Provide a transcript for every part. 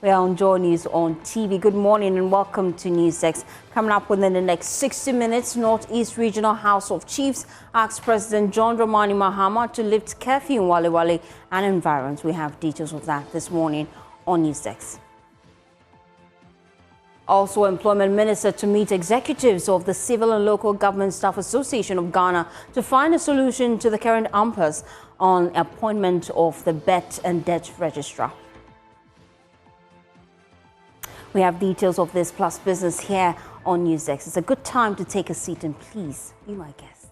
We are on Joy News on TV. Good morning and welcome to News 6. Coming up within the next 60 minutes, Northeast Regional House of Chiefs asks President John Dramani Mahama to lift curfew in Walewale and environs. We have details of that this morning on News 6. Also, Employment Minister to meet executives of the Civil and Local Government Staff Association of Ghana to find a solution to the current impasse on appointment of the Bet and Debt Registrar. We have details of this plus business here on News X. It's a good time to take a seat and please be my guest.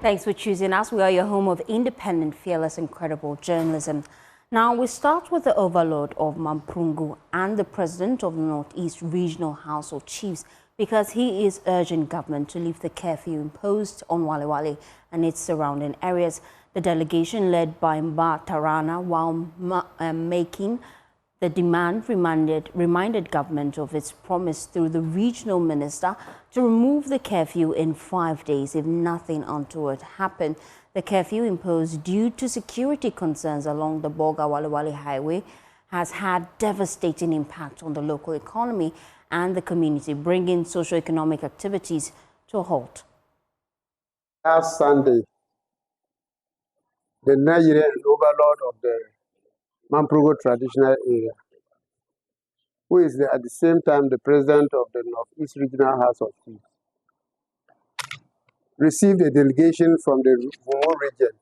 Thanks for choosing us. We are your home of independent, fearless, and credible journalism. Now, we start with the Overlord of Mamprugu and the President of the Northeast Regional House of Chiefs because he is urging government to lift the curfew imposed on Walewale and its surrounding areas. The delegation led by Mba Tarana, while making the demand, reminded government of its promise through the regional minister to remove the curfew in 5 days if nothing untoward happened. The curfew imposed due to security concerns along the Bolga-Walewale highway has had devastating impact on the local economy and the community, bringing socio-economic activities to a halt. Last Sunday, the Nigerian overlord of the Mamprugu traditional area, who is at the same time the president of the Northeast Regional House of Chiefs, received a delegation from the Vumo regent.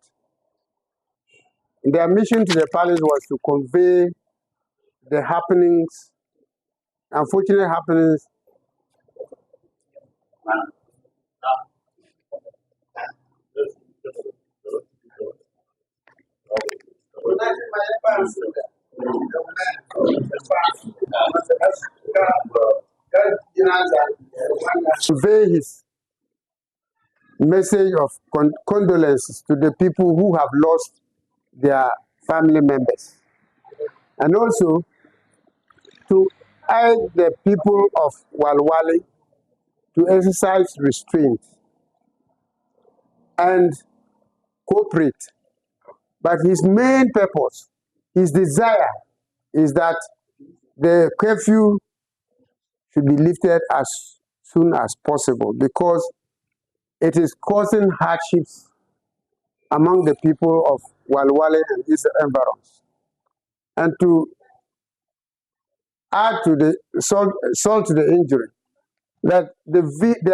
Their mission to the palace was to convey the happenings, unfortunate happenings convey his message of condolences to the people who have lost their family members, and also to urge the people of Walewale to exercise restraint and cooperate. But his main purpose, his desire, is that the curfew should be lifted as soon as possible because it is causing hardships among the people of Walewale and its environs. And to add to the salt to the injury, that there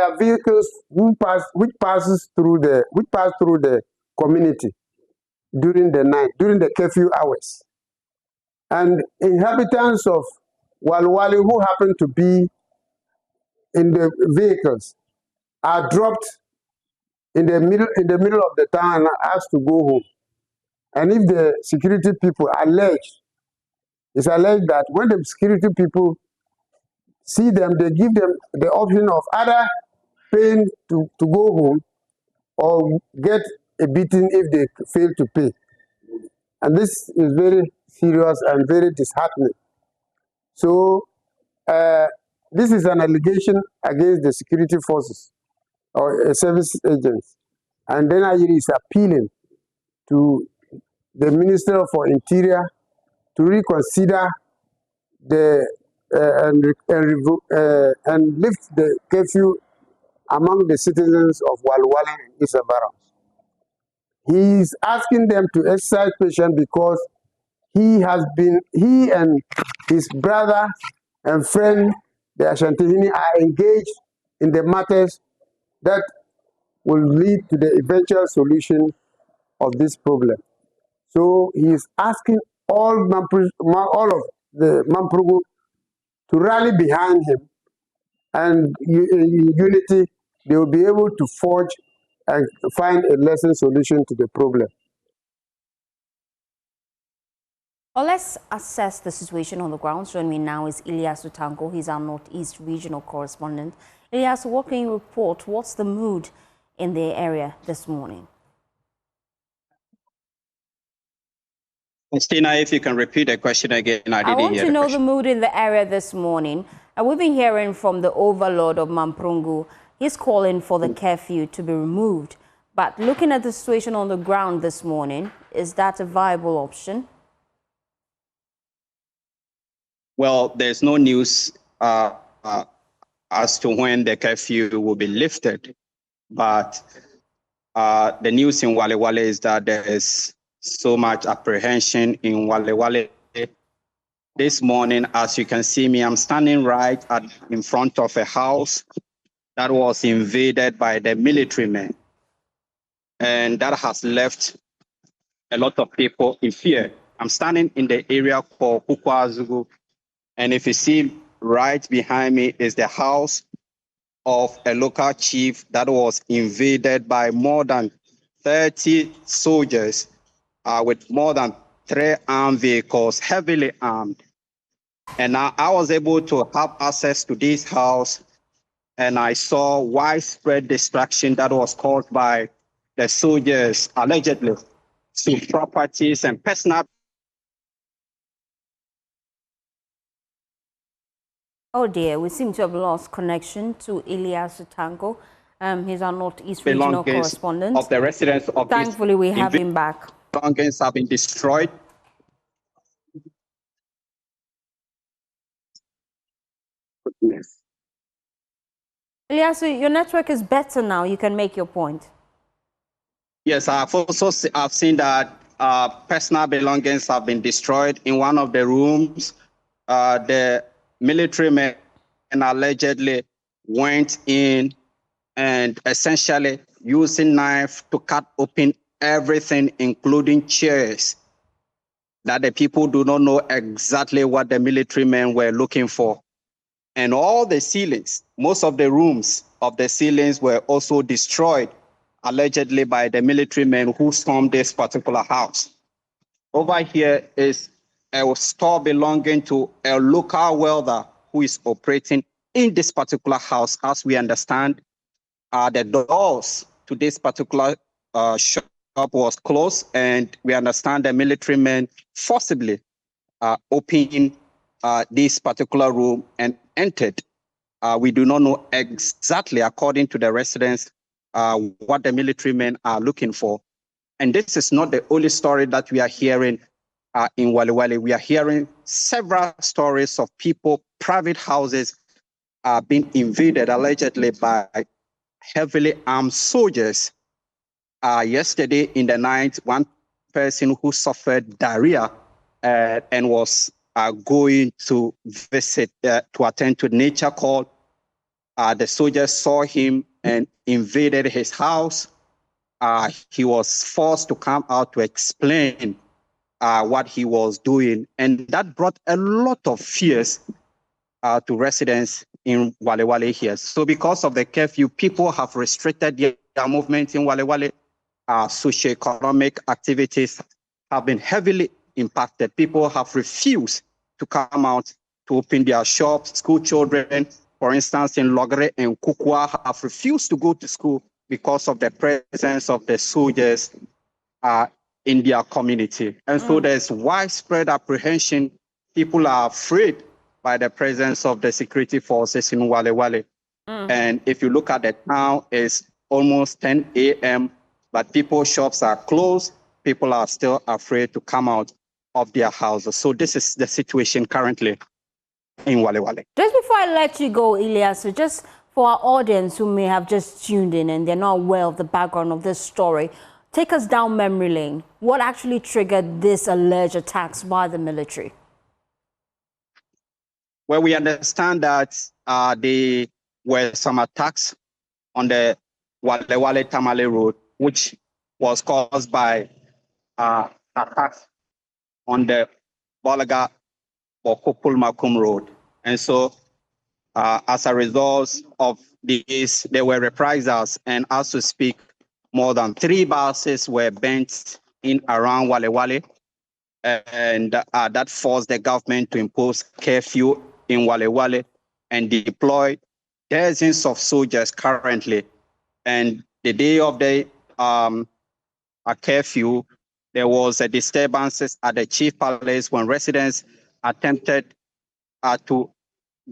are vehicles which pass through the community during the night, during the curfew hours. And inhabitants of Walewale who happen to be in the vehicles are dropped in the middle of the town and asked to go home. And if the security people it's alleged that when the security people see them, they give them the option of either paying to go home or get a beating if they fail to pay. And this is very serious and very disheartening. So this is an allegation against the security forces or service agents. And then Nigeria is appealing to the Minister for Interior to reconsider and lift the curfew among the citizens of Walewale and its environs. He is asking them to exercise patience because he and his brother and friend, the Ashantihini, are engaged in the matters that will lead to the eventual solution of this problem. So he is asking all of the Mamprugu to rally behind him, and in unity they will be able to forge and find a lasting solution to the problem. Well, let's assess the situation on the ground. Joining me now is Ilyas Utango. He's our Northeast Regional Correspondent. Ilyas, what can you report? What's the mood in the area this morning? Christina, if you can repeat the question again, I didn't hear the question. I want to know the mood in the area this morning. We've been hearing from the Overlord of Mamprugu. He's calling for the curfew to be removed. But looking at the situation on the ground this morning, is that a viable option? Well, there's no news as to when the curfew will be lifted. But the news in Walewale is that there is so much apprehension in Walewale. This morning, as you can see me, I'm standing right in front of a house that was invaded by the military men. And that has left a lot of people in fear. I'm standing in the area called Kukwazugu. And if you see right behind me is the house of a local chief that was invaded by more than 30 soldiers with more than 3 armed vehicles, heavily armed. And I was able to have access to this house, and I saw widespread destruction that was caused by the soldiers, allegedly, to properties and personal. Oh dear, we seem to have lost connection to Elias Tango. He's our Northeast regional correspondent. Of the residents of Thankfully, we have him back. Belongings have been destroyed. Goodness. Elias, your network is better now. You can make your point. Yes, I've seen that personal belongings have been destroyed in one of the rooms. The military men allegedly went in and essentially using knife to cut open everything, including chairs, that the people do not know exactly what the military men were looking for. And all the ceilings, most of the rooms of the ceilings were also destroyed, allegedly by the military men who stormed this particular house. Over here is a store belonging to a local welder who is operating in this particular house. As we understand, the doors to this particular shop was closed, and we understand the military men forcibly opened this particular room and entered. We do not know exactly, according to the residents, what the military men are looking for. And this is not the only story that we are hearing in Walewale. We are hearing several stories of people, private houses being invaded allegedly by heavily armed soldiers. Yesterday in the night, one person who suffered diarrhea and was going to visit, to attend to nature call. The soldiers saw him and invaded his house. He was forced to come out to explain what he was doing. And that brought a lot of fears to residents in Walewale here. So because of the curfew, people have restricted their movement in Walewale. Socioeconomic activities have been heavily impacted. People have refused to come out to open their shops. School children, for instance, in Logre and Kukwa, have refused to go to school because of the presence of the soldiers in their community. And so there's widespread apprehension. People are afraid by the presence of the security forces in Walewale. And if you look at the town, it's almost 10 a.m., but people's shops are closed. People are still afraid to come out of their houses. So this is the situation currently in Walewale. Just before I let you go, Elias, so just for our audience who may have just tuned in and they're not aware of the background of this story, take us down memory lane. What actually triggered this alleged attacks by the military? Well, we understand that there were some attacks on the Walewale Tamale Road, which was caused by attacks on the Bolaga or Kopulmakum Road. And so as a result of this, there were reprisals. And as we speak, more than 3 buses were burnt in around Walewale. And that forced the government to impose curfew in Walewale and deploy dozens of soldiers currently. And the day of the curfew, there was a disturbances at the Chief Palace when residents attempted to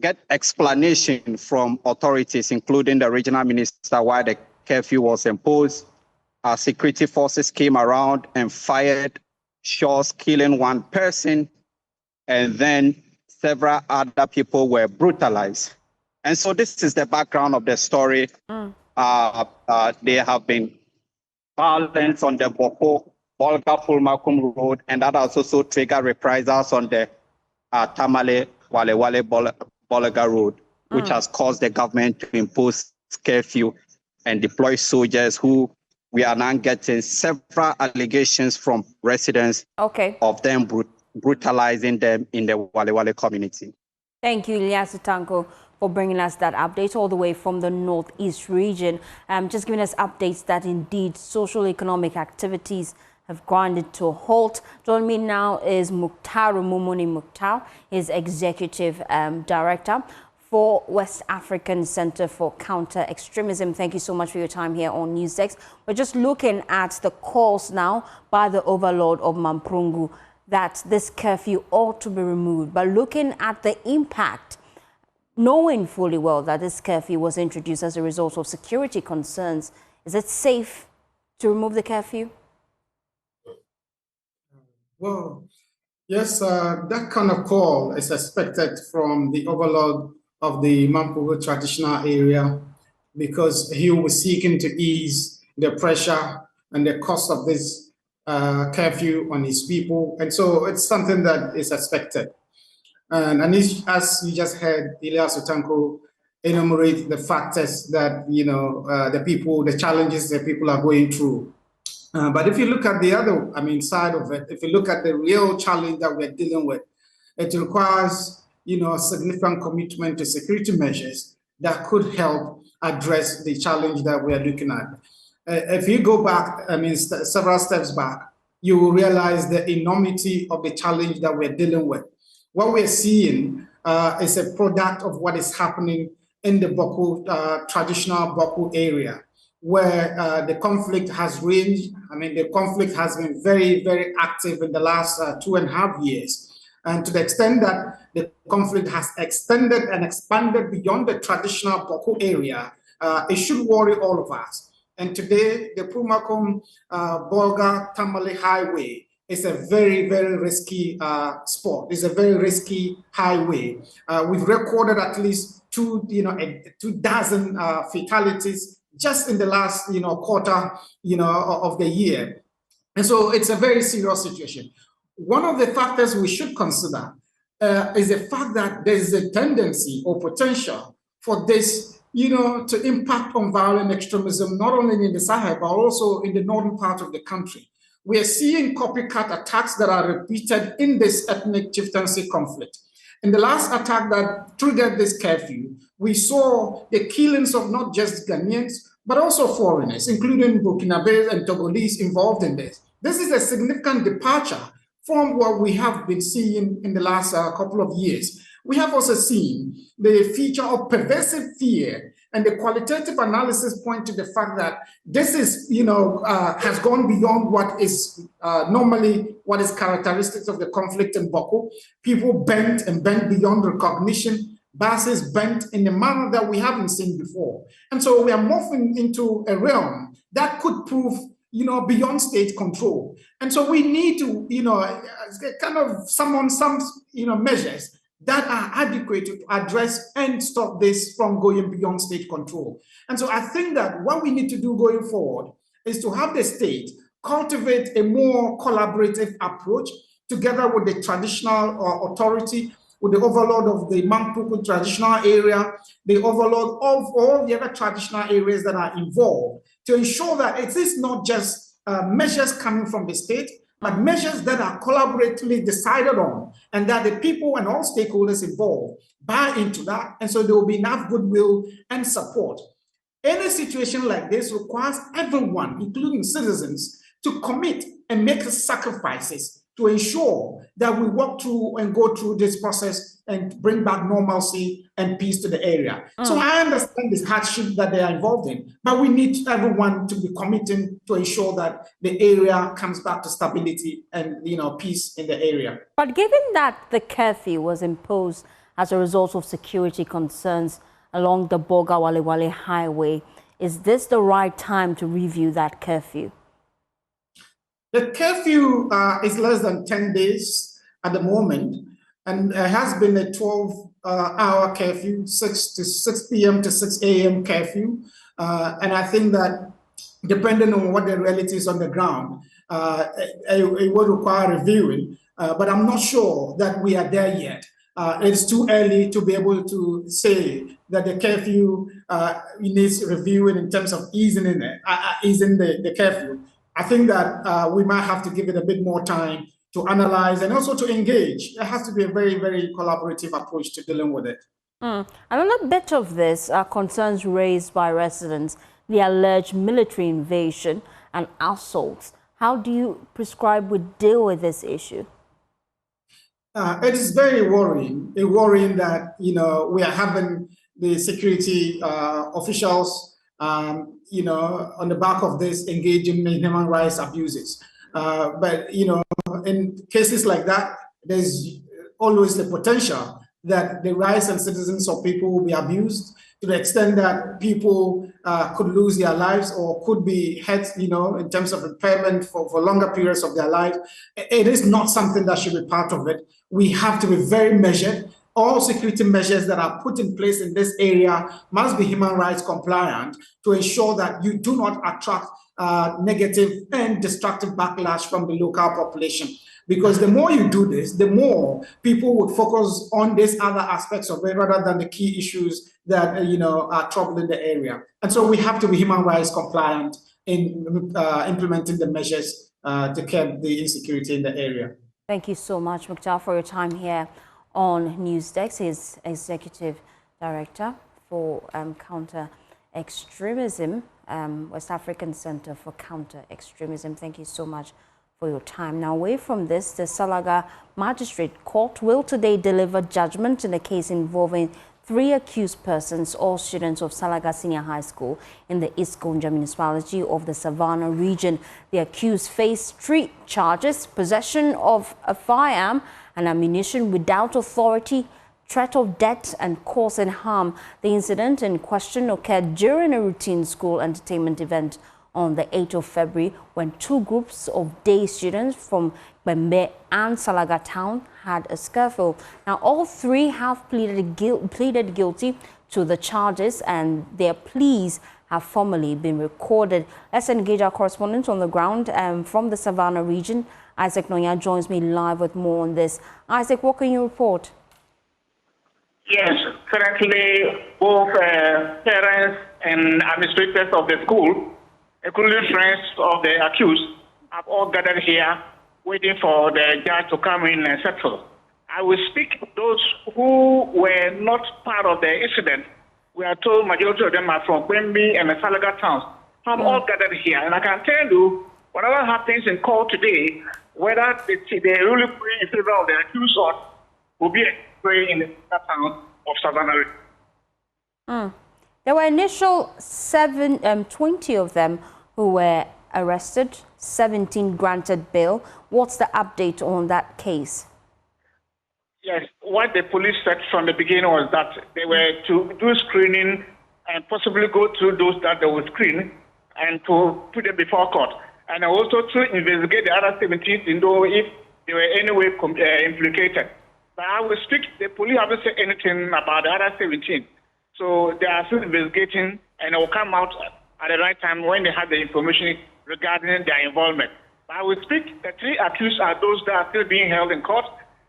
get explanation from authorities, including the regional minister, why the curfew was imposed. Our security forces came around and fired shots, killing one person, and then several other people were brutalized. And so this is the background of the story. There have been violence on the Boko, Bolga, Pulmakum Road, and that has also triggered reprisals on the Tamale, Walewale, Bolaga Road, which has caused the government to impose curfew and deploy soldiers who we are now getting several allegations from residents of them brutalizing them in the Walewale community. Thank you, Ilyas Tanko, for bringing us that update all the way from the Northeast region. Just giving us updates that indeed social economic activities have grinded to a halt. Joining me now is Mukhtar Mumuni Mukhtar, his Executive Director for West African Center for Counter-Extremism. Thank you so much for your time here on NewsDesk. We're just looking at the calls now by the Overlord of Mamprugu that this curfew ought to be removed. But looking at the impact, knowing fully well that this curfew was introduced as a result of security concerns, is it safe to remove the curfew? Well, yes, that kind of call is expected from the Overlord of the Mamprugu traditional area, because he was seeking to ease the pressure and the cost of this curfew on his people. And so it's something that is expected. And as you just heard, Ilyas Tanko enumerate the factors that, the challenges that people are going through. But if you look at the other, side of it, if you look at the real challenge that we're dealing with, it requires, significant commitment to security measures that could help address the challenge that we are looking at. If you go back, several steps back, you will realize the enormity of the challenge that we're dealing with. What we're seeing is a product of what is happening in the Boko, traditional Boko area, where the conflict has ranged. The conflict has been very, very active in the last 2.5 years. And to the extent that the conflict has extended and expanded beyond the traditional Boko area, it should worry all of us. And today, the Pulmakum Bolga Tamale Highway is a very, very risky spot. It's a very risky highway. We've recorded at least two dozen fatalities just in the last quarter of the year. And so it's a very serious situation. One of the factors we should consider is the fact that there is a tendency or potential for this to impact on violent extremism, not only in the Sahel, but also in the northern part of the country. We are seeing copycat attacks that are repeated in this ethnic chieftaincy conflict. In the last attack that triggered this curfew, we saw the killings of not just Ghanaians, but also foreigners, including Burkinabés and Togolese involved in this. This is a significant departure from what we have been seeing in the last couple of years. We have also seen the feature of pervasive fear, and the qualitative analysis point to the fact that this is, has gone beyond what is normally what is characteristics of the conflict in Boko. People bent beyond recognition, bases bent in a manner that we haven't seen before. And so we are moving into a realm that could prove beyond state control. And so we need to, kind of summon some, measures that are adequate to address and stop this from going beyond state control. And so I think that what we need to do going forward is to have the state cultivate a more collaborative approach together with the traditional authority, with the overlord of the Mamprugu traditional area, the overlord of all the other traditional areas that are involved, to ensure that it is not just measures coming from the state, but measures that are collaboratively decided on, and that the people and all stakeholders involved buy into that, and so there will be enough goodwill and support. Any situation like this requires everyone, including citizens, to commit and make sacrifices to ensure that we walk through and go through this process and bring back normalcy and peace to the area. So I understand this hardship that they are involved in, but we need everyone to be committing to ensure that the area comes back to stability and peace in the area. But given that the curfew was imposed as a result of security concerns along the Walewale highway. Is this the right time to review that curfew? The curfew is less than 10 days at the moment, and there has been a 12-hour curfew, 6 p.m. to 6 a.m. curfew. And I think that depending on what the reality is on the ground, it will require reviewing. But I'm not sure that we are there yet. It's too early to be able to say that the curfew needs reviewing in terms of easing the curfew. I think that we might have to give it a bit more time to analyze and also to engage. There has to be a very, very collaborative approach to dealing with it. Another bit of this are concerns raised by residents, the alleged military invasion and assaults. How do you prescribe we deal with this issue? It is very worrying. It's worrying that we are having the security officials, on the back of this, engaging in human rights abuses. But in cases like that, there's always the potential that the rights and citizens of people will be abused to the extent that people could lose their lives or could be hurt, in terms of impairment for longer periods of their life. It is not something that should be part of it. We have to be very measured. All security measures that are put in place in this area must be human rights compliant to ensure that you do not attract negative and destructive backlash from the local population. Because the more you do this, the more people would focus on these other aspects of it rather than the key issues that are troubling the area. And so we have to be human rights compliant in implementing the measures to curb the insecurity in the area. Thank you so much, Mukhtar, for your time here on Newsdesk. He's Executive Director for Counter-Extremism, West African Center for Counter-Extremism. Thank you so much for your time. Now, away from this, the Salaga Magistrate Court will today deliver judgment in a case involving 3 accused persons, all students of Salaga Senior High School in the East Gonja municipality of the Savannah region. The accused face 3 charges: possession of a firearm and ammunition without authority, threat of death, and causing harm. The incident in question occurred during a routine school entertainment event on the 8th of February when 2 groups of day students from Bembe and Salaga town had a scuffle. Now, all 3 have pleaded guilty to the charges and their pleas have formally been recorded. Let's engage our correspondent on the ground from the Savannah region. Isaac Noya joins me live with more on this. Isaac, what can you report? Yes, currently both parents and administrators of the school, including friends of the accused, have all gathered here waiting for the judge to come in and settle. I will speak those who were not part of the incident. We are told majority of them are from Bembe and the Salaga towns. Have all gathered here, and I can tell you, whatever happens in court today, whether they really pray in favor of the accused or will be a pray in the town of Savannah. There were initial 20 of them who were arrested, 17 granted bail. What's the update on that case? Yes, what the police said from the beginning was that they were to do screening and possibly go through those that they would screen and to put them before court. And also to investigate the other 17 to know if they were in any way implicated. But I will speak, the police haven't said anything about the other 17. So they are still investigating and it will come out at the right time when they have the information regarding their involvement. But I will speak, the 3 accused are those that are still being held in court.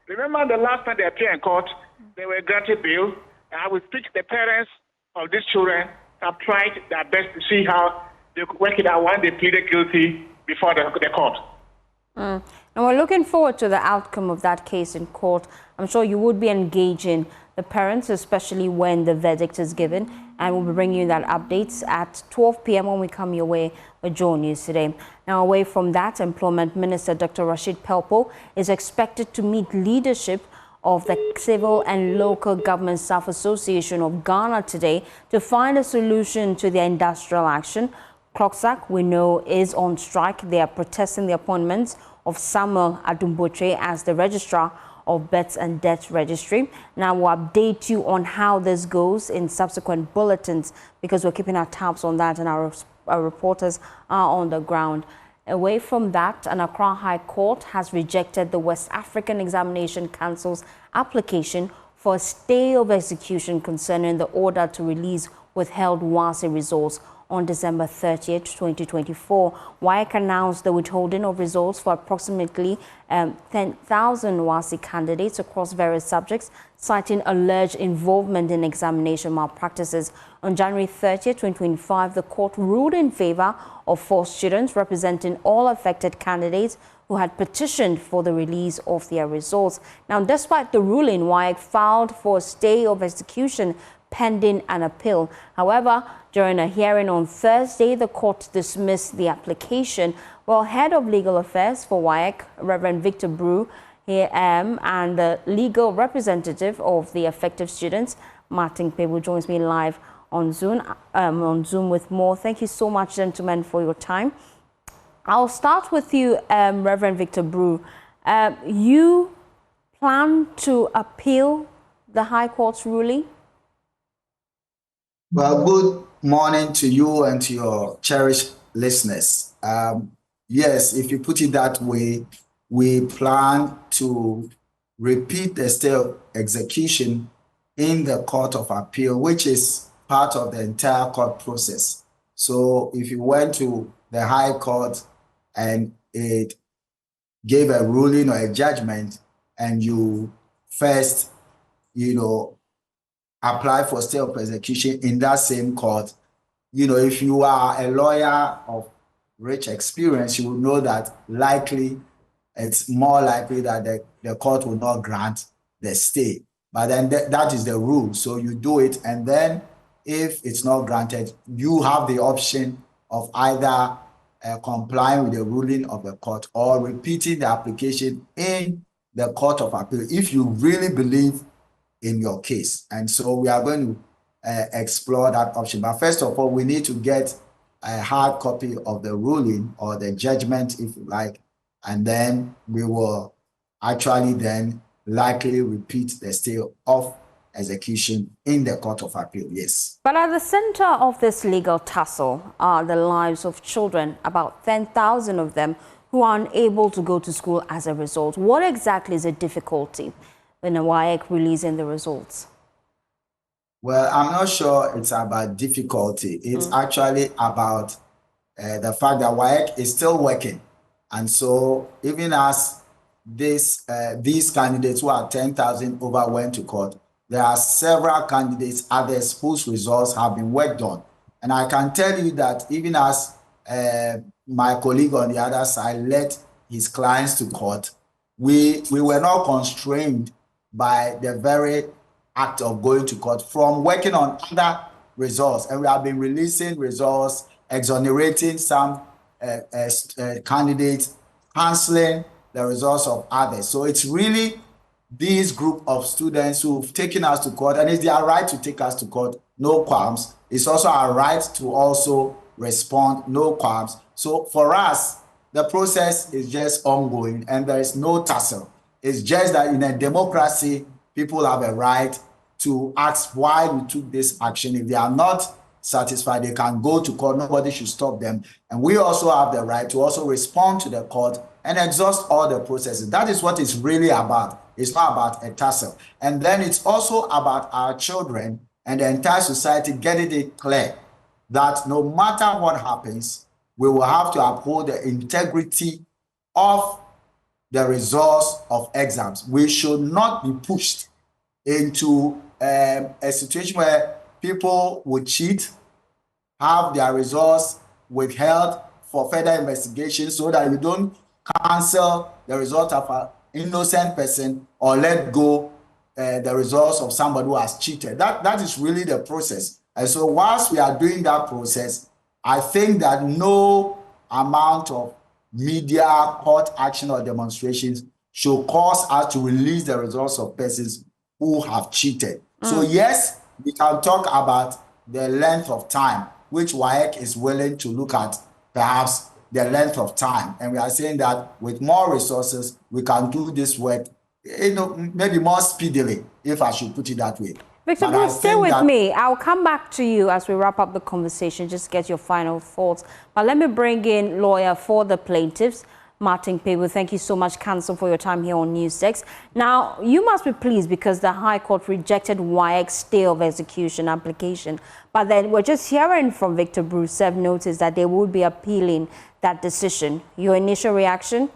Remember the last time they appeared in court, they were granted bail. And I will speak, the parents of these children have tried their best to see how they could work it out when they pleaded guilty before the court. And we're looking forward to the outcome of that case in court. I'm sure you would be engaging the parents, especially when the verdict is given. And we'll be bringing you that updates at 12 p.m. when we come your way with Joe News today. Now, away from that, Employment Minister Dr. Rashid Pelpo is expected to meet leadership of the Civil and Local Government Staff Association of Ghana today to find a solution to their industrial action. CLOCSAC, we know, is on strike. They are protesting the appointment of Samuel Adumbotre as the registrar of Births and Death Registry. Now we'll update you on how this goes in subsequent bulletins because we're keeping our tabs on that and our reporters are on the ground. Away from that, an Accra High Court has rejected the West African Examination Council's application for a stay of execution concerning the order to release withheld WASSCE results on December 30th, 2024. WAEC announced the withholding of results for approximately 10,000 WASSCE candidates across various subjects, citing alleged involvement in examination malpractices. On January 30th, 2025, the court ruled in favor of 4 students representing all affected candidates who had petitioned for the release of their results. Now, despite the ruling, WAEC filed for a stay of execution pending an appeal. However, during a hearing on Thursday, the court dismissed the application. Well, Head of Legal Affairs for WAEC, Reverend Victor Brew, and the legal representative of the affected students, Martin Pebu, joins me live on Zoom with more. Thank you so much, gentlemen, for your time. I'll start with you, Reverend Victor Brew. You plan to appeal the High Court's ruling? Well, good morning to you and to your cherished listeners. Yes, if you put it that way, we plan to repeat the stay of execution in the Court of Appeal, which is part of the entire court process. So if you went to the High Court and it gave a ruling or a judgment and you first, apply for stay of execution in that same court, if you are a lawyer of rich experience, you will know that it's more likely that the court will not grant the stay. But then that is the rule. So you do it, and then if it's not granted, you have the option of either complying with the ruling of the court or repeating the application in the Court of Appeal if you really believe in your case. And so we are going to explore that option. But first of all, we need to get a hard copy of the ruling or the judgment, if you like, and then we will actually then likely repeat the stay of execution in the Court of Appeal, yes. But at the center of this legal tussle are the lives of children, about 10,000 of them, who are unable to go to school as a result. What exactly is the difficulty in WAEC releasing the results? Well, I'm not sure it's about difficulty. It's actually about the fact that WAEC is still working. And so even as these candidates who are 10,000 over went to court, there are several candidates, others whose results have been worked on. And I can tell you that even as my colleague on the other side led his clients to court, we were not constrained by the very act of going to court from working on other results. And we have been releasing results, exonerating some candidates, canceling the results of others. So it's really this group of students who've taken us to court, and it's their right to take us to court, no qualms. It's also our right to also respond, no qualms. So for us, the process is just ongoing and there is no tussle. It's just that in a democracy, people have a right to ask why we took this action. If they are not satisfied, they can go to court. Nobody should stop them. And we also have the right to also respond to the court and exhaust all the processes. That is what it's really about. It's not about a tussle. And then it's also about our children and the entire society getting it clear that no matter what happens, we will have to uphold the integrity of the results of exams. We should not be pushed into a situation where people would cheat, have their results withheld for further investigation so that you don't cancel the result of an innocent person or let go the results of somebody who has cheated. That is really the process. And so whilst we are doing that process, I think that no amount of media, court action or demonstrations should cause us to release the results of persons who have cheated. So yes, we can talk about the length of time, which WAEC is willing to look at, perhaps the length of time. And we are saying that with more resources, we can do this work maybe more speedily, if I should put it that way. Victor Bruce, stay with me. I'll come back to you as we wrap up the conversation, just get your final thoughts. But let me bring in lawyer for the plaintiffs, Martin Pebu. Thank you so much, counsel, for your time here on News 6. Now, you must be pleased because the High Court rejected WASSCE stay of execution application. But then we're just hearing from Victor Bruce, serve notice that they will be appealing that decision. Your initial reaction?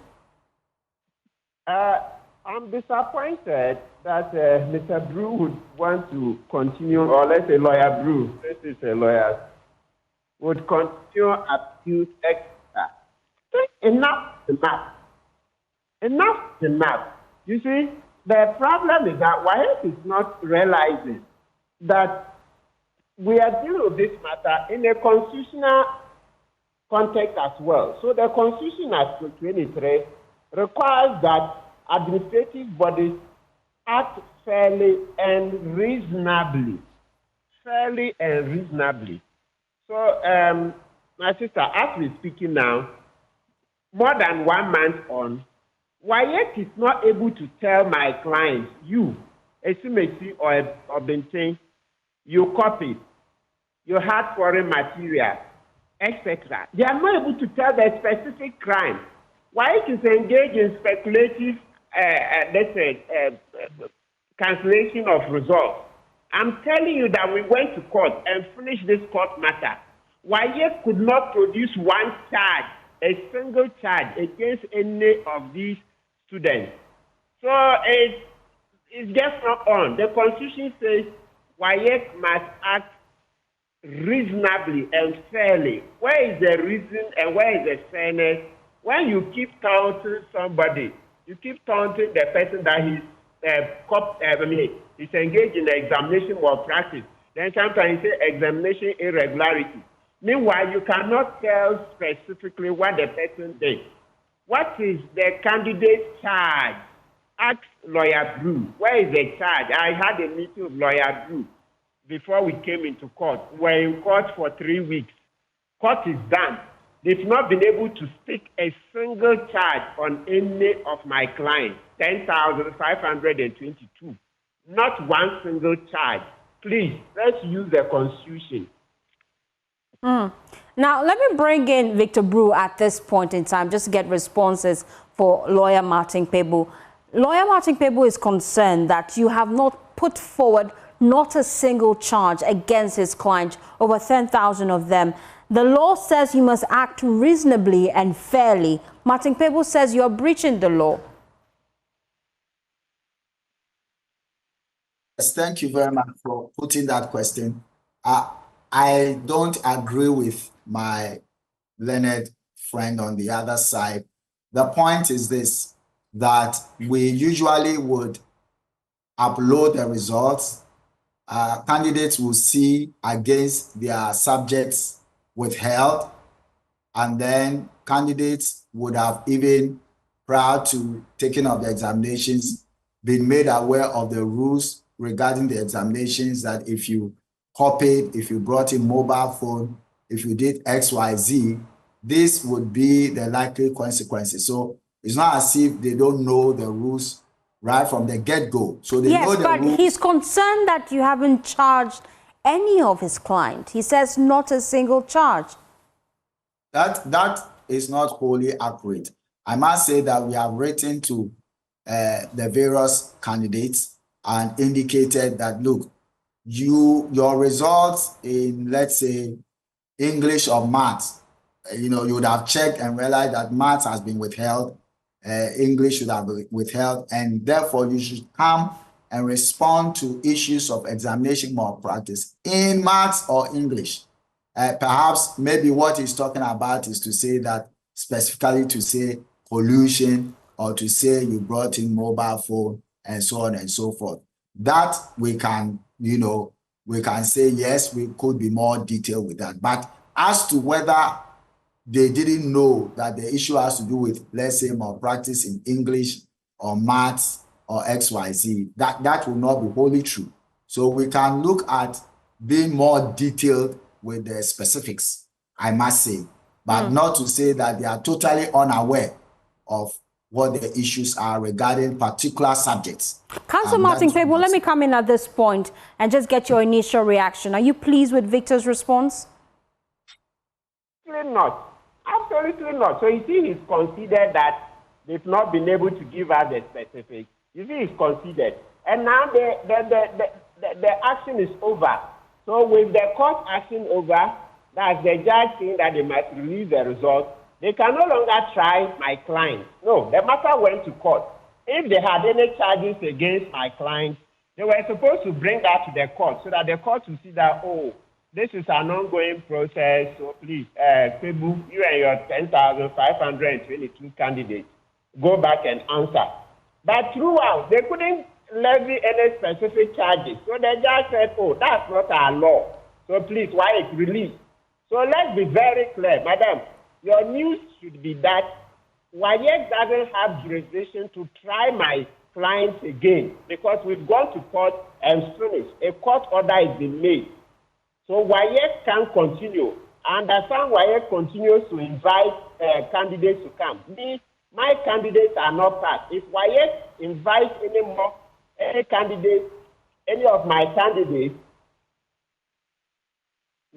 I'm disappointed that Mr. Brew would want to continue, or let's say Lawyer Brew, this is a lawyer, would continue abuse extra. Enough is enough. Enough is enough. You see, the problem is that WASSCE is not realizing that we are dealing with this matter in a constitutional context as well. So the Constitution, Article 23, requires that administrative bodies act fairly and reasonably. Fairly and reasonably. So, my sister, as we're speaking now, more than 1 month on, WASSCE is not able to tell my clients, you, Esumesi or Benteng, you copied, you had foreign material, etc. They are not able to tell the specific crime. WASSCE is engaged in speculative let's say, cancellation of results. I'm telling you that we went to court and finished this court matter. WASSCE could not produce one charge, a single charge against any of these students. So it's just not on. The Constitution says WASSCE must act reasonably and fairly. Where is the reason and where is the fairness? When you keep counting somebody, you keep taunting the person that he's engaged in the examination malpractice. Then sometimes you say examination irregularity. Meanwhile, you cannot tell specifically what the person did. What is the candidate's charge? Ask Lawyer Brew. Where is the charge? I had a meeting with Lawyer Brew before we came into court. We're in court for 3 weeks. Court is done. They've not been able to stick a single charge on any of my clients, 10,522. Not one single charge. Please, let's use the Constitution. Now, let me bring in Victor Brew at this point in time, just to get responses for lawyer Martin Pebu. Lawyer Martin Pebu is concerned that you have not put forward not a single charge against his client, over 10,000 of them. The law says you must act reasonably and fairly. Martin Pebu says you are breaching the law. Yes, thank you very much for putting that question. I don't agree with my learned friend on the other side. The point is this, that we usually would upload the results. Candidates will see against their subjects withheld, and then candidates would have, even prior to taking of the examinations, been made aware of the rules regarding the examinations, that if you copied, if you brought in mobile phone, if you did XYZ, this would be the likely consequences. So it's not as if they don't know the rules right from the get-go. So they know the rules. Yes, but he's concerned that you haven't charged any of his client. He says not a single charge. That is not wholly accurate. I must say that we have written to the various candidates and indicated that, look, your results in, let's say, English or maths, you would have checked and realized that maths has been withheld, English should have been withheld, and therefore you should come and respond to issues of examination malpractice in maths or English. Perhaps maybe what he's talking about is to say that, specifically to say collusion, or to say you brought in mobile phone and so on and so forth. That we can, we can say, yes, we could be more detailed with that. But as to whether they didn't know that the issue has to do with, let's say, malpractice in English or maths or XYZ, that will not be wholly true. So we can look at being more detailed with the specifics, I must say, but not to say that they are totally unaware of what the issues are regarding particular subjects. Councillor Martin Pebu, let me come in at this point and just get your initial reaction. Are you pleased with Victor's response? Absolutely not. Absolutely not. So you see, he's considered that they've not been able to give us the specifics. You see, he's considered. And now the action is over. So with the court action over, that's the judge saying that they must release the results, they can no longer try my client. No, the matter went to court. If they had any charges against my client, they were supposed to bring that to the court so that the court will see that, oh, this is an ongoing process, so please, Pebu, you and your 10,522 candidates, go back and answer. But throughout, they couldn't levy any specific charges. So the judge said, oh, that's not our law. So please, why it released? So let's be very clear, madam. Your news should be that WASSCE doesn't have jurisdiction to try my clients again because we've gone to court and finished. A court order has been made. So WASSCE can continue. I understand WASSCE continues to invite candidates to come. My candidates are not passed. If WASSCE invites any candidate, any of my candidates,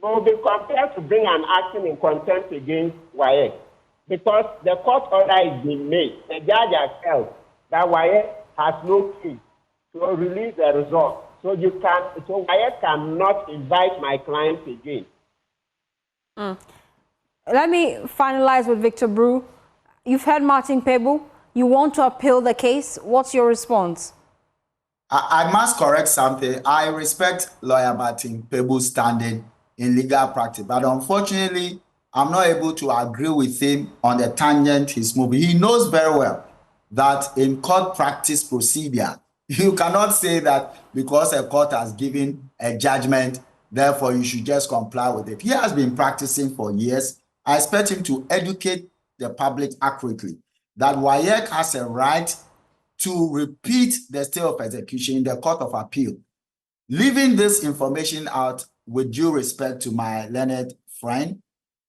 will be compelled to bring an action in contempt against WASSCE because the court order is being made. The judge has held that WASSCE has no key to release the result. So WASSCE cannot invite my clients again. Let me finalize with Victor Brew. You've heard Martin Pebu. You want to appeal the case. What's your response? I must correct something. I respect lawyer Martin Pebu's standing in legal practice, but unfortunately, I'm not able to agree with him on the tangent he's moving. He knows very well that in court practice procedure, you cannot say that because a court has given a judgment, therefore you should just comply with it. He has been practicing for years. I expect him to educate the public accurately that WASSCE has a right to repeat the stay of execution in the Court of Appeal. Leaving this information out, with due respect to my learned friend,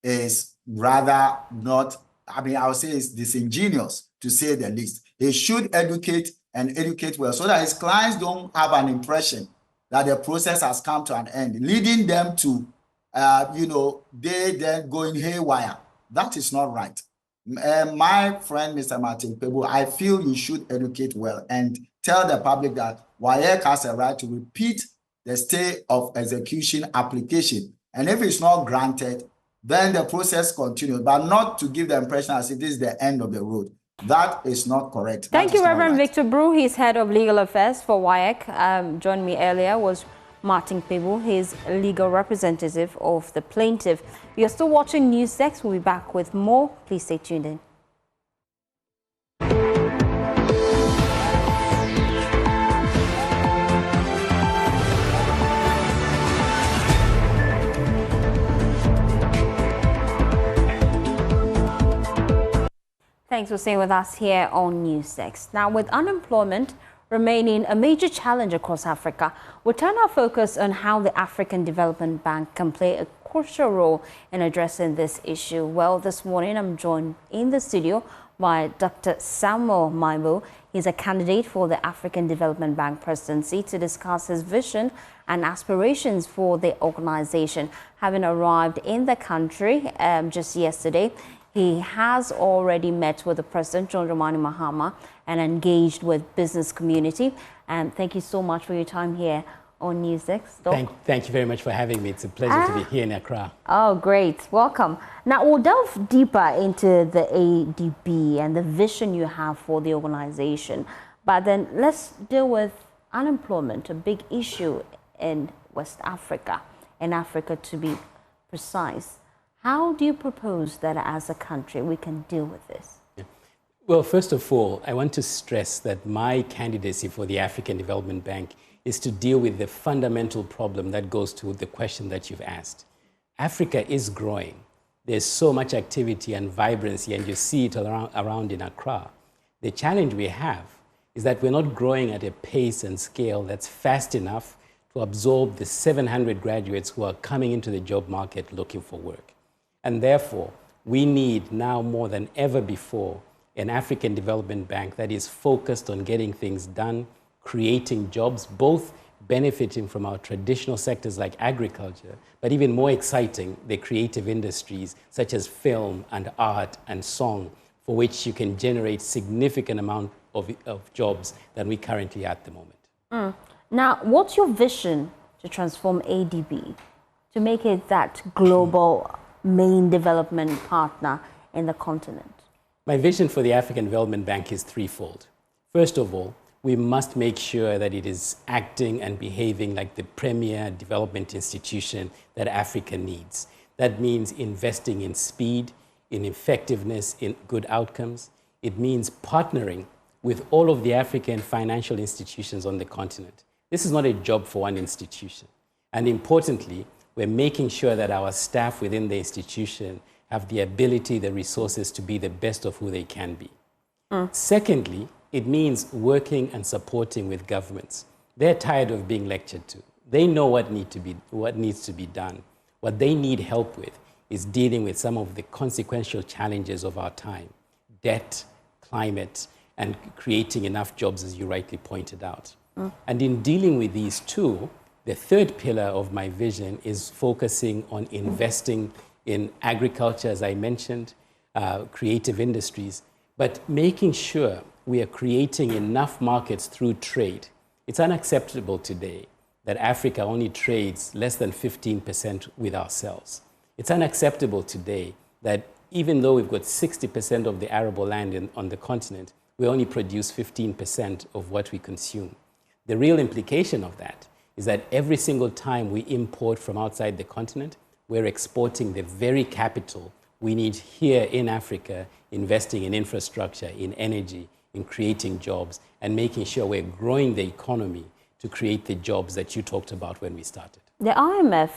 is rather not, I would say it's disingenuous, to say the least. He should educate and educate well so that his clients don't have an impression that the process has come to an end, leading them to, they then going haywire. That is not right. My friend, Mr. Martin Pebu, I feel you should educate well and tell the public that WASSCE has a right to repeat the stay of execution application. And if it's not granted, then the process continues, but not to give the impression as if this is the end of the road. That is not correct. Thank you, Reverend Victor Brew. He's head of legal affairs for WASSCE. Joining me earlier was Martin Pebu, his legal representative of the plaintiff. You're still watching NewsDesk. We'll be back with more. Please stay tuned in. Thanks for staying with us here on NewsDesk. Now, with unemployment remaining a major challenge across Africa, we'll turn our focus on how the African Development Bank can play a crucial role in addressing this issue. Well, this morning I'm joined in the studio by Dr. Samuel Maibo. He's a candidate for the African Development Bank presidency to discuss his vision and aspirations for the organization. Having arrived in the country just yesterday, he has already met with the President, John Dramani Mahama, and engaged with business community. And thank you so much for your time here on NewsDesk. Thank you very much for having me. It's a pleasure to be here in Accra. Oh, great. Welcome. Now, we'll delve deeper into the ADB and the vision you have for the organization. But then let's deal with unemployment, a big issue in West Africa, in Africa to be precise. How do you propose that as a country we can deal with this? Well, first of all, I want to stress that my candidacy for the African Development Bank is to deal with the fundamental problem that goes to the question that you've asked. Africa is growing. There's so much activity and vibrancy, and you see it around in Accra. The challenge we have is that we're not growing at a pace and scale that's fast enough to absorb the 700 graduates who are coming into the job market looking for work. And therefore, we need now more than ever before an African Development Bank that is focused on getting things done, creating jobs, both benefiting from our traditional sectors like agriculture, but even more exciting, the creative industries such as film and art and song, for which you can generate significant amount of jobs than we currently at the moment. Now, what's your vision to transform ADB, to make it that global main development partner in the continent? My vision for the African Development Bank is threefold. First of all, we must make sure that it is acting and behaving like the premier development institution that Africa needs. That means investing in speed, in effectiveness, in good outcomes. It means partnering with all of the African financial institutions on the continent. This is not a job for one institution. And importantly, we're making sure that our staff within the institution have the ability, the resources to be the best of who they can be. Secondly, it means working and supporting with governments. They're tired of being lectured to. They know what needs to be done. What they need help with is dealing with some of the consequential challenges of our time: debt, climate, and creating enough jobs, as you rightly pointed out. And in dealing with these two, the third pillar of my vision is focusing on investing in agriculture, as I mentioned, creative industries, but making sure we are creating enough markets through trade. It's unacceptable today that Africa only trades less than 15% with ourselves. It's unacceptable today that even though we've got 60% of the arable land on the continent, we only produce 15% of what we consume. The real implication of that is that every single time we import from outside the continent, we're exporting the very capital we need here in Africa, investing in infrastructure, in energy, in creating jobs, and making sure we're growing the economy to create the jobs that you talked about when we started. The IMF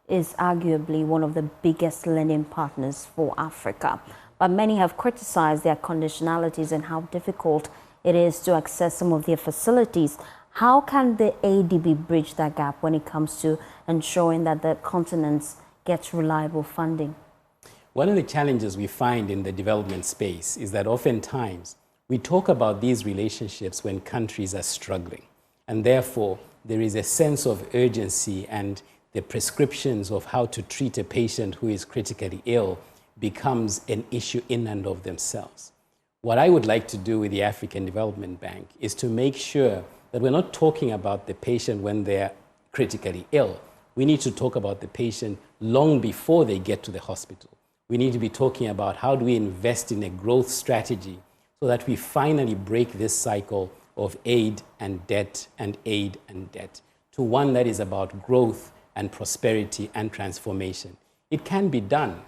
is arguably one of the biggest lending partners for Africa, but many have criticized their conditionalities and how difficult it is to access some of their facilities. How can the ADB bridge that gap when it comes to ensuring that the continent gets reliable funding? One of the challenges we find in the development space is that oftentimes we talk about these relationships when countries are struggling, and therefore there is a sense of urgency, and the prescriptions of how to treat a patient who is critically ill becomes an issue in and of themselves. What I would like to do with the African Development Bank is to make sure that we're not talking about the patient when they're critically ill. We need to talk about the patient long before they get to the hospital. We need to be talking about how do we invest in a growth strategy so that we finally break this cycle of aid and debt and aid and debt to one that is about growth and prosperity and transformation. It can be done.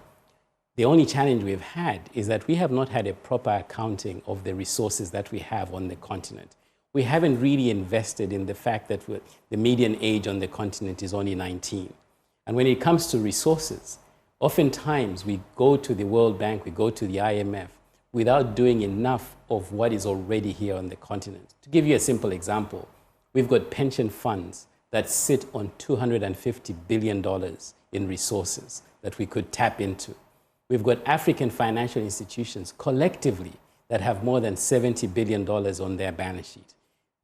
The only challenge we've had is that we have not had a proper accounting of the resources that we have on the continent. We haven't really invested in the fact that the median age on the continent is only 19. And when it comes to resources, oftentimes we go to the World Bank, we go to the IMF, without doing enough of what is already here on the continent. To give you a simple example, we've got pension funds that sit on $250 billion in resources that we could tap into. We've got African financial institutions collectively that have more than $70 billion on their balance sheet.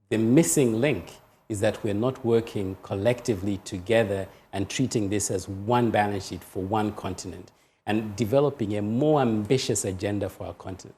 The missing link is that we're not working collectively together and treating this as one balance sheet for one continent and developing a more ambitious agenda for our continent.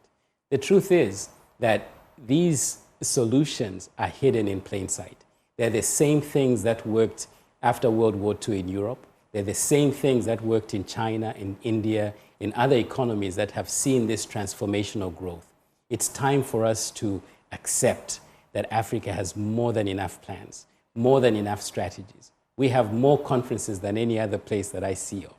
The truth is that these solutions are hidden in plain sight. They're the same things that worked after World War II in Europe. They're the same things that worked in China, in India, in other economies that have seen this transformational growth. It's time for us to accept that Africa has more than enough plans, more than enough strategies. We have more conferences than any other place that I see of.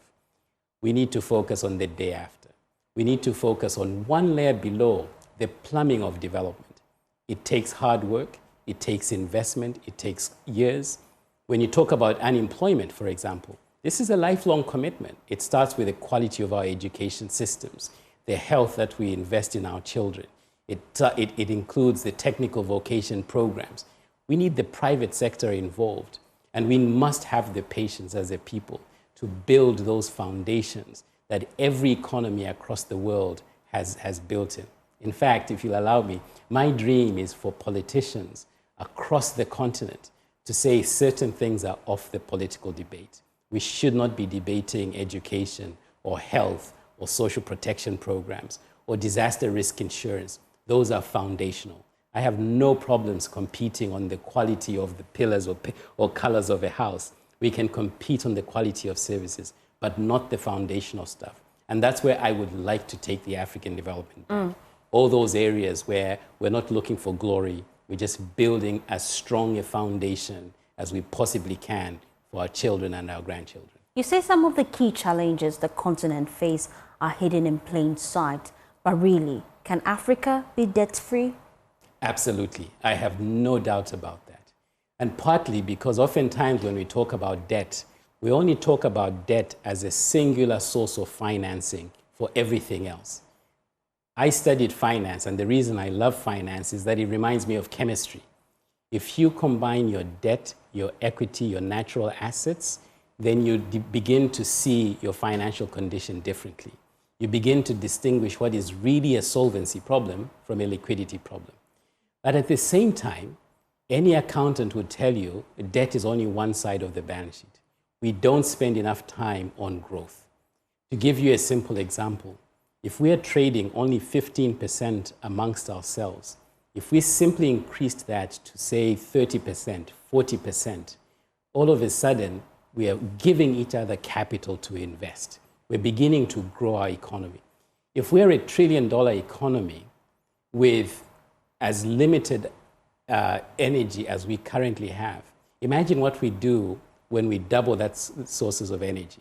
We need to focus on the day after. We need to focus on one layer below, the plumbing of development. It takes hard work, it takes investment, it takes years. When you talk about unemployment, for example, this is a lifelong commitment. It starts with the quality of our education systems, the health that we invest in our children. It includes the technical vocation programs. We need the private sector involved, and we must have the patience as a people to build those foundations that every economy across the world has built in. In fact, if you'll allow me, my dream is for politicians across the continent to say certain things are off the political debate. We should not be debating education or health or social protection programs or disaster risk insurance. Those are foundational. I have no problems competing on the quality of the pillars or colors of a house. We can compete on the quality of services, but not the foundational stuff. And that's where I would like to take the African Development Bank. All those areas where we're not looking for glory, we're just building as strong a foundation as we possibly can for our children and our grandchildren. You say some of the key challenges the continent face are hidden in plain sight, but really, can Africa be debt-free? Absolutely. I have no doubt about that. And partly because oftentimes when we talk about debt, we only talk about debt as a singular source of financing for everything else. I studied finance, and the reason I love finance is that it reminds me of chemistry. If you combine your debt, your equity, your natural assets, then you begin to see your financial condition differently. You begin to distinguish what is really a solvency problem from a liquidity problem. But at the same time, any accountant would tell you debt is only one side of the balance sheet. We don't spend enough time on growth. To give you a simple example, if we are trading only 15% amongst ourselves, if we simply increased that to say 30%, 40%, all of a sudden we are giving each other capital to invest. We're beginning to grow our economy. If we're $1 trillion economy with as limited energy as we currently have, imagine what we do when we double that sources of energy.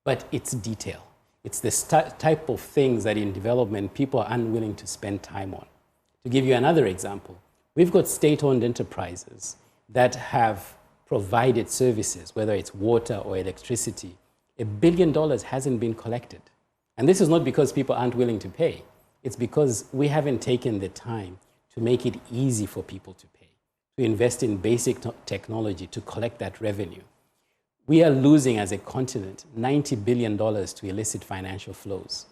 But it's detail. It's the type of things that in development people are unwilling to spend time on. To give you another example, we've got state-owned enterprises that have provided services, whether it's water or electricity. $1 billion hasn't been collected. And this is not because people aren't willing to pay. It's because we haven't taken the time to make it easy for people to pay, to invest in basic technology, to collect that revenue. We are losing as a continent $90 billion to illicit financial flows.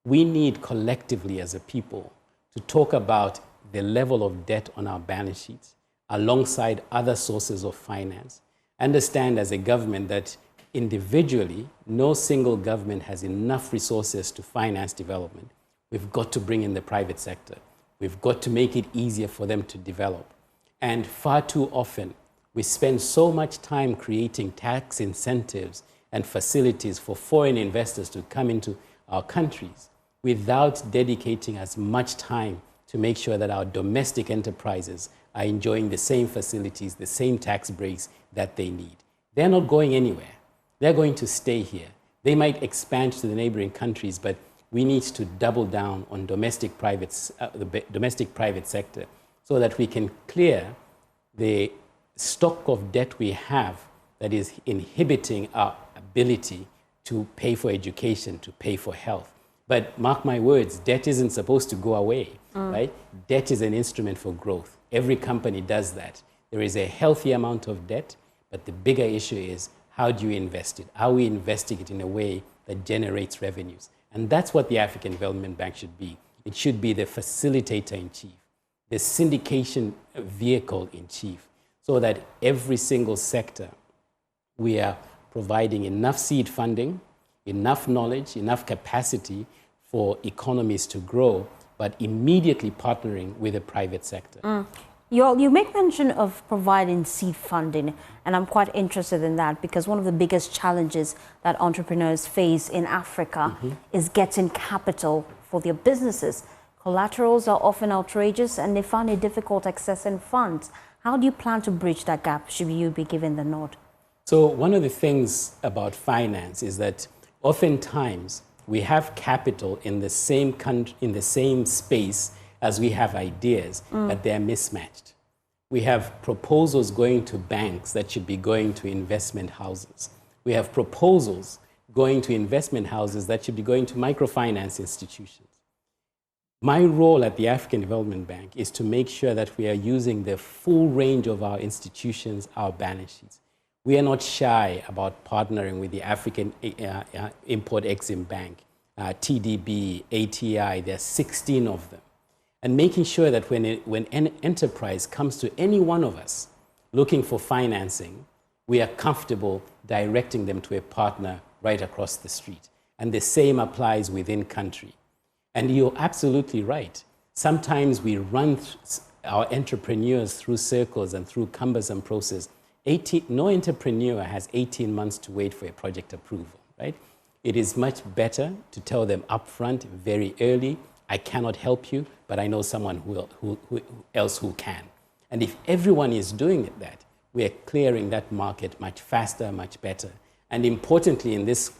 We need collectively as a people to talk about the level of debt on our balance sheets alongside other sources of finance. Understand as a government that individually, no single government has enough resources to finance development. We've got to bring in the private sector. We've got to make it easier for them to develop. And far too often, we spend so much time creating tax incentives and facilities for foreign investors to come into our countries without dedicating as much time to make sure that our domestic enterprises are enjoying the same facilities, the same tax breaks that they need. They're not going anywhere. They're going to stay here. They might expand to the neighboring countries, but we need to double down on the domestic private sector so that we can clear the stock of debt we have that is inhibiting our ability to pay for education, to pay for health. But mark my words, debt isn't supposed to go away, right? Debt is an instrument for growth. Every company does that. There is a healthy amount of debt, but the bigger issue is how do you invest it? Are we investing it in a way that generates revenues? And that's what the African Development Bank should be. It should be the facilitator in chief, the syndication vehicle in chief, so that every single sector we are providing enough seed funding, enough knowledge, enough capacity for economies to grow, but immediately partnering with the private sector. You make mention of providing seed funding, and I'm quite interested in that because one of the biggest challenges that entrepreneurs face in Africa is getting capital for their businesses. Collaterals are often outrageous and they find it difficult accessing funds. How do you plan to bridge that gap should you be given the nod? So one of the things about finance is that oftentimes we have capital in the same country, in the same space as we have ideas, but they're mismatched. We have proposals going to banks that should be going to investment houses. We have proposals going to investment houses that should be going to microfinance institutions. My role at the African Development Bank is to make sure that we are using the full range of our institutions, our balance sheets. We are not shy about partnering with the African Import-Export Bank TDB, ATI, there are 16 of them. And making sure that when an enterprise comes to any one of us looking for financing, we are comfortable directing them to a partner right across the street. And the same applies within country. And you're absolutely right. Sometimes we run our entrepreneurs through circles and through cumbersome process. No entrepreneur has 18 months to wait for a project approval, right? It is much better to tell them upfront, very early, I cannot help you, but I know someone who else who can. And if everyone is doing that, we are clearing that market much faster, much better. And importantly, in this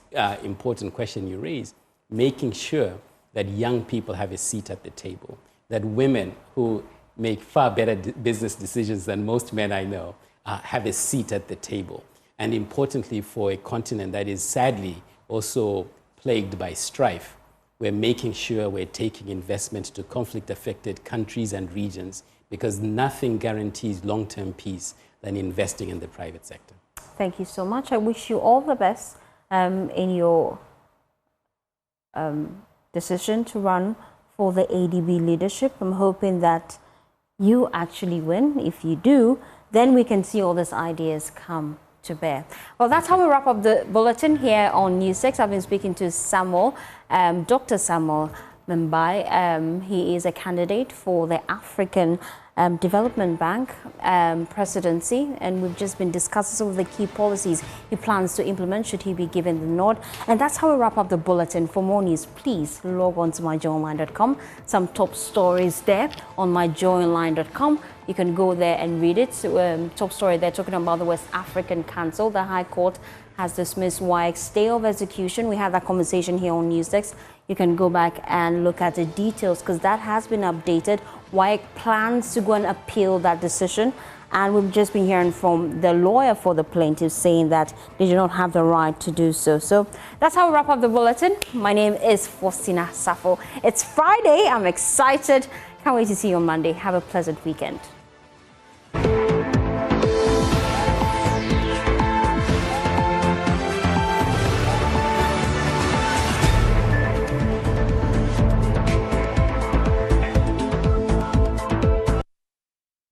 important question you raised, making sure that young people have a seat at the table, that women who make far better business decisions than most men I know have a seat at the table. And importantly, for a continent that is sadly also plagued by strife, we're making sure we're taking investment to conflict-affected countries and regions, because nothing guarantees long-term peace than investing in the private sector. Thank you so much. I wish you all the best in your decision to run for the ADB leadership. I'm hoping that you actually win. If you do, then we can see all these ideas come to bear. Well, that's how we wrap up the bulletin here on News 6. I've been speaking to Samuel, Dr. Samuel Mumbai. He is a candidate for the African Development Bank presidency, and we've just been discussing some of the key policies he plans to implement should he be given the nod. And that's how we wrap up the bulletin. For more news, please log on to myjoyonline.com. Some top stories there on myjoyonline.com. You can go there and read it. Top story there talking about the West African Council. The High Court has dismissed WASSCE's stay of execution. We had that conversation here on Newsdesk. You can go back and look at the details because that has been updated. WASSCE plans to go and appeal that decision. And we've just been hearing from the lawyer for the plaintiffs saying that they do not have the right to do so. So that's how we wrap up the bulletin. My name is Faustina Safo. It's Friday. I'm excited. Can't wait to see you on Monday. Have a pleasant weekend.